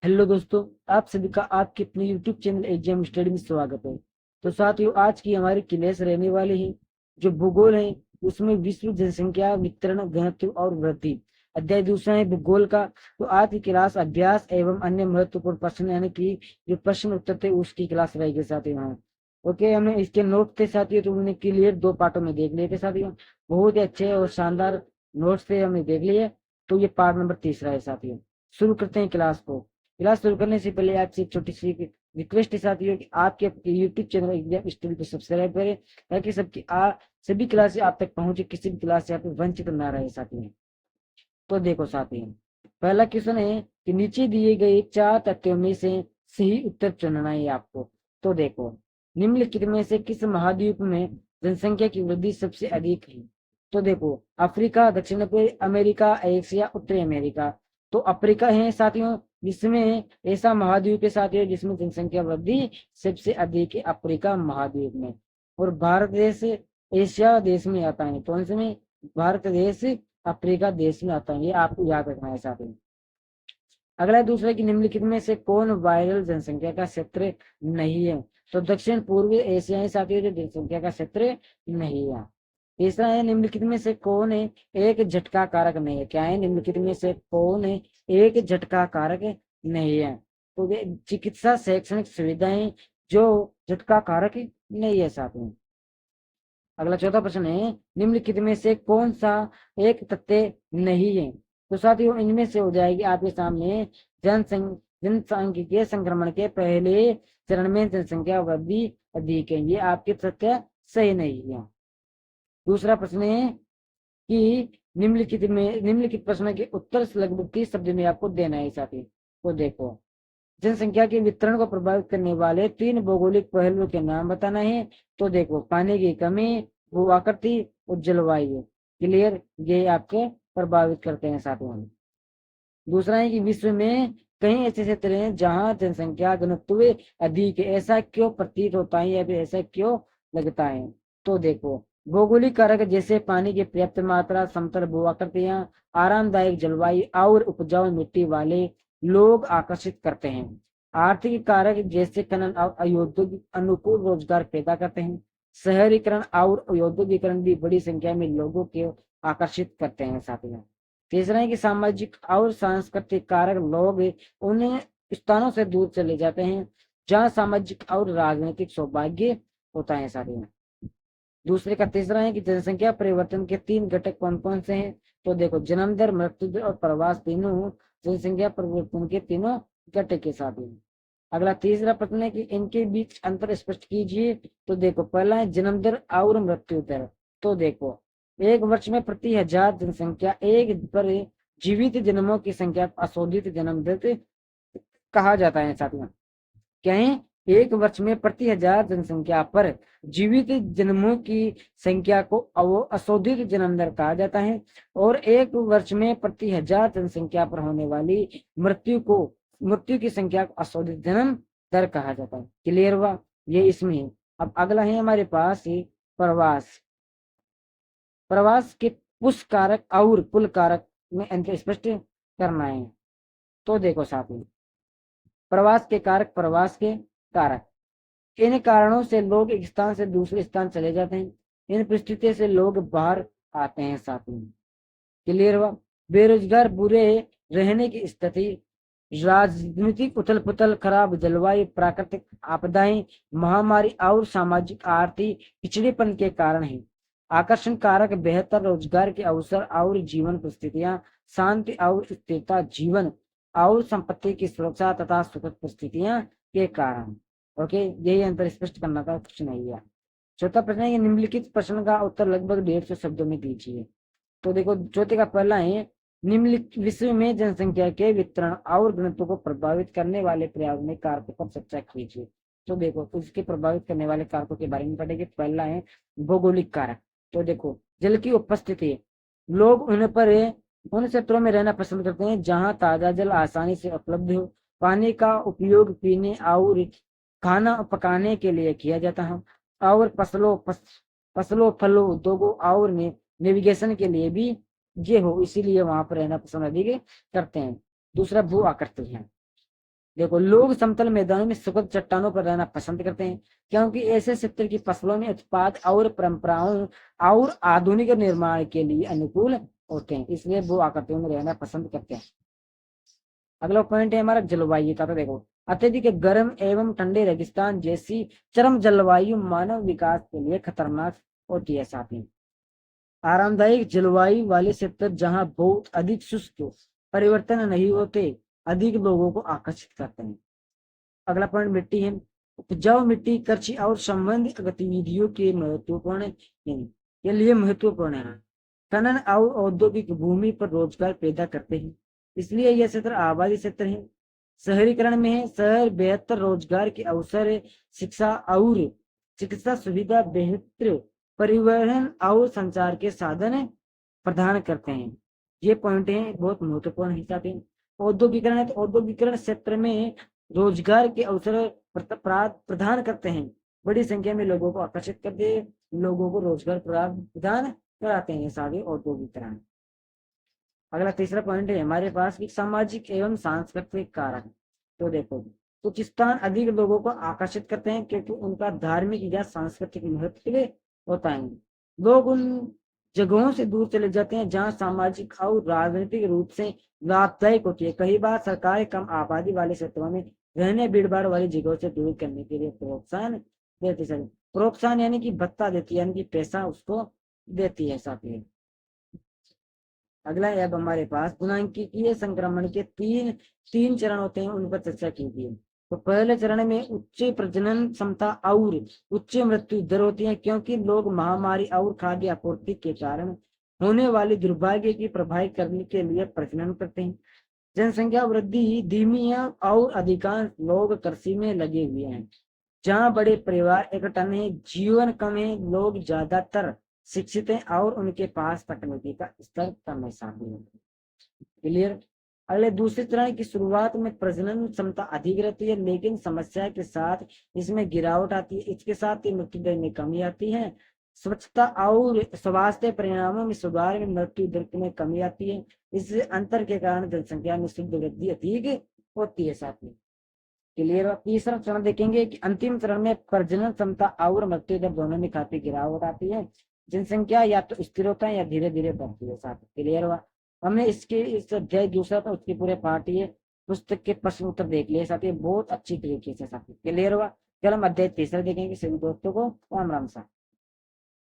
Hello दोस्तों, आप सभी का आपके अपने यूट्यूब चैनल एग्जाम स्टडी में स्वागत है। तो साथियों, आज की हमारी क्लास रहने वाली है जो भूगोल है, उसमें विश्व जनसंख्या वितरण घनत्व और वृद्धि। अध्याय दूसरा है भूगोल का। तो आज की क्लास अभ्यास एवं अन्य महत्वपूर्ण प्रश्न यानी कि जो प्रश्न उत्तर थे उसकी क्लास रहेगी साथियों। हाँ, ओके, हमने इसके नोट थे साथियों, तो उन्हें क्लियर दो पार्टों में देख लिए थे साथियों। बहुत ही अच्छे और शानदार नोट्स थे, हमने देख लिए। तो ये पार्ट नंबर तीसरा है साथियों। शुरू करते हैं क्लास को। क्लास शुरू करने से पहले आपसे एक छोटी सी रिक्वेस्ट है साथियों कि आपके यूट्यूब चैनल एग्जाम स्टडी को सब्सक्राइब करें, ताकि सभी क्लास आप तक पहुंचे, किसी भी क्लास से आप वंचित ना रहे साथियों। तो देखो साथियों, पहला क्वेश्चन है कि नीचे दिए गए चार तथ्यों में से सही उत्तर चुनना है आपको। तो देखो, निम्नलिखित में से किस महाद्वीप में जनसंख्या की वृद्धि सबसे अधिक है? तो देखो, अफ्रीका, दक्षिण अमेरिका, एशिया, उत्तरी अमेरिका। तो अफ्रीका है साथियों, जिसमें ऐसा महाद्वीप है साथियों जिसमें जनसंख्या वृद्धि सबसे अधिक है, अफ्रीका महाद्वीप में। और भारत देश एशिया देश में आता है, कौन से में? भारत देश अफ्रीका देश में आता है, ये आपको याद रखना है साथियों। अगला है दूसरा कि निम्नलिखित में से कौन वायरल जनसंख्या का क्षेत्र नहीं है? तो दक्षिण पूर्वी एशियाई साथियों जो जनसंख्या का क्षेत्र नहीं है। तीसरा है निम्नलिखित में से कौन है एक झटका कारक नहीं है? क्या है? निम्नलिखित में से कौन है एक झटका कारक नहीं है? तो ये चिकित्सा शैक्षणिक सुविधाएं जो झटका कारक नहीं है साथियों। अगला चौथा प्रश्न है निम्नलिखित में से कौन सा एक तथ्य नहीं है? तो साथियों, इनमें से हो जाएगी आपके सामने जनसांख्यिकीय संक्रमण के पहले चरण में जनसंख्या वृद्धि अधिक है, ये आपके तथ्य सही नहीं है। दूसरा प्रश्न है कि निम्नलिखित प्रश्न के उत्तर से लगभग 30 शब्द में आपको देना है साथी। तो देखो, जनसंख्या के वितरण को प्रभावित करने वाले तीन भौगोलिक पहलुओं के नाम बताना है। तो देखो, पानी की कमी, भू आकृति और जलवायु। क्लियर, ये आपके प्रभावित करते हैं साथियों। दूसरा है कि विश्व में कई ऐसे क्षेत्र हैं जहां जनसंख्या घनत्व अधिक है, ऐसा क्यों प्रतीत होता है या फिर ऐसा क्यों लगता है? तो देखो, भौगोलिक कारक जैसे पानी की पर्याप्त मात्रा, समतल भू आकृतियां, आरामदायक जलवायु और उपजाऊ मिट्टी वाले लोग आकर्षित करते हैं। आर्थिक कारक जैसे खनन और औद्योगिक अनुकूल रोजगार पैदा करते हैं। शहरीकरण और औद्योगिकरण भी बड़ी संख्या में लोगों को आकर्षित करते हैं साथियों। तीसरा है कि सामाजिक और सांस्कृतिक कारक लोग उन स्थानों से दूर चले जाते हैं जहाँ सामाजिक और राजनीतिक सौभाग्य होता है साथियों। दूसरे का तीसरा है कि जनसंख्या परिवर्तन के तीन घटक कौन कौन से हैं? तो देखो, जन्म दर, मृत्यु दर और प्रवास तीनों जनसंख्या परिवर्तन के तीनों घटक के साथ हैं। अगला तीसरा प्रश्न है कि इनके बीच अंतर स्पष्ट कीजिए। तो देखो, पहला है जन्म दर और मृत्यु दर। तो देखो, एक वर्ष में प्रति हजार जनसंख्या एक पर जीवित जन्मों की संख्या को अशोधित जन्म दर कहा जाता है साथियों। क्या है? एक वर्ष में प्रति हजार जनसंख्या पर जीवित जन्मों की संख्या को अशोधित जन्म दर कहा जाता है। और एक वर्ष में प्रति हजार जनसंख्या पर होने वाली मृत्यु की संख्या को अशोधित जन्म दर कहा जाता है। क्लियर हुआ? ये इसमें है। अब अगला है हमारे पास प्रवास। प्रवास के पुष कारक और पुल कारक में अंतर स्पष्ट करना है। तो देखो साथियों, प्रवास के कारक, प्रवास के कारक, इन कारणों से लोग एक स्थान से दूसरे स्थान चले जाते हैं। इन परिस्थितियों से लोग बाहर आते हैं साथियों। क्लियर हुआ? बेरोजगार, बुरे रहने की स्थिति, राजनीतिक उथल पुथल, खराब जलवायु, प्राकृतिक आपदाएं, महामारी और सामाजिक आर्थिक पिछड़ेपन के कारण है। आकर्षण कारक, बेहतर रोजगार के अवसर और जीवन परिस्थितियां, शांति और स्थिरता, जीवन और संपत्ति की सुरक्षा तथा सुखद परिस्थितियां के कारण। ओके, यही अंतर स्पष्ट करना था, कुछ नहीं है। चौथा प्रश्न है कि निम्नलिखित प्रश्न का उत्तर लगभग 150 शब्दों में दीजिए। तो देखो, चौथे का पहला है निम्नलिखित विश्व में जनसंख्या के वितरण और घनत्व को प्रभावित करने वाले पर्यावरणीय कारकों पर चर्चा कीजिए। तो देखो, उसके प्रभावित करने वाले कारकों के बारे में पढ़ेंगे। पहला है भौगोलिक कारक। तो देखो, जल की उपस्थिति, लोग उन क्षेत्रों में रहना पसंद करते हैं जहां ताजा जल आसानी से उपलब्ध हो। पानी का उपयोग पीने और खाना पकाने के लिए किया जाता है। और फसलों, फलों, उद्योगों और नेविगेशन के लिए भी ये हो, इसीलिए वहां पर रहना पसंद अधिक करते हैं। दूसरा भू आकृति है। देखो, लोग समतल मैदानों में सुखद चट्टानों पर रहना पसंद करते हैं, क्योंकि ऐसे क्षेत्र की फसलों में उत्पाद और परंपराओं और आधुनिक निर्माण के लिए अनुकूल होते हैं, इसलिए वो आकृतियों में रहना पसंद करते हैं। अगला पॉइंट है हमारा जलवायु का। तो देखो, अत्यधिक गर्म एवं ठंडे रेगिस्तान जैसी चरम जलवायु मानव विकास के लिए खतरनाक होती है। साथ ही आरामदायक जलवायु वाले क्षेत्र जहां बहुत अधिक शुष्क परिवर्तन नहीं होते, अधिक लोगों को आकर्षित करते हैं। अगला पॉइंट मिट्टी है। उपजाऊ मिट्टी कृषि और संबंधित गतिविधियों के महत्वपूर्ण के लिए महत्वपूर्ण है। खनन और औद्योगिक भूमि पर रोजगार पैदा करते हैं, इसलिए यह क्षेत्र आबादी क्षेत्र है। शहरीकरण में है, शहर बेहतर रोजगार के अवसर, शिक्षा और चिकित्सा सुविधा, बेहतर परिवहन और संचार के साधन प्रदान करते हैं। ये पॉइंट है बहुत महत्वपूर्ण हिस्सा है। औद्योगिकरण है, तो औद्योगिकरण क्षेत्र में रोजगार के अवसर प्रदान करते हैं, बड़ी संख्या में लोगों को आकर्षित करते हैं, लोगों को रोजगार प्रदान कराते हैं सारे औद्योगिकरण। अगला तीसरा पॉइंट है हमारे पास कि सामाजिक एवं सांस्कृतिक कारक। तो देखो, कुछ स्थान अधिक लोगों को आकर्षित करते हैं क्योंकि उनका धार्मिक या सांस्कृतिक महत्व होता है। लोग उन जगहों से दूर चले जाते हैं जहां सामाजिक और राजनीतिक रूप से लाभदायक होती है। कई बार सरकारें कम आबादी वाले क्षेत्रों में रहने भीड़ भाड़ वाली जगहों से दूर करने के लिए प्रोत्साहन देती है। प्रोत्साहन यानी कि भत्ता देती है, यानी कि पैसा उसको देती है साथी। अगला है अब हमारे पास गुणांकीय संक्रमण के तीन तीन चरण होते हैं, उन पर चर्चा कीजिए। तो पहले चरण में उच्च प्रजनन क्षमता और उच्च मृत्यु दर होती है, क्योंकि लोग महामारी और खाद्य आपूर्ति के कारण होने वाली दुर्भाग्य की प्रभावित करने के लिए प्रजनन करते हैं। जनसंख्या वृद्धि धीमी है और अधिकांश लोग कृषि में लगे हुए हैं। जहाँ बड़े परिवार एकटन है, जीवन कम है, लोग ज्यादातर शिक्षित हैं और उनके पास तकनीकी का स्तर कम है। क्लियर। अगले दूसरे चरण की शुरुआत में प्रजनन क्षमता अधिक रहती है, लेकिन समस्या के साथ इसमें गिरावट आती है। इसके साथ ही मृत्यु दर में कमी आती है। स्वच्छता और स्वास्थ्य परिणामों में सुधार में मृत्यु दर में कमी आती है। इस अंतर के कारण जनसंख्या में शुद्ध वृद्धि अधिक होती है। साथ में क्लियर। तीसरा चरण देखेंगे कि अंतिम चरण में प्रजनन क्षमता और मृत्यु दर दोनों में काफी गिरावट आती है। जनसंख्या या तो स्थिर होता है या धीरे धीरे बढ़ती है। साथ क्लियर हुआ। हमने इसके इस अध्याय दूसरा था, उसके पूरे पार्ट ये पुस्तक के प्रश्न उत्तर देख लिए साथी, बहुत अच्छी तरीके से साथी। क्लियर हुआ। चलो हम अध्याय तीसरा देखेंगे। सभी दोस्तों को राम राम सा।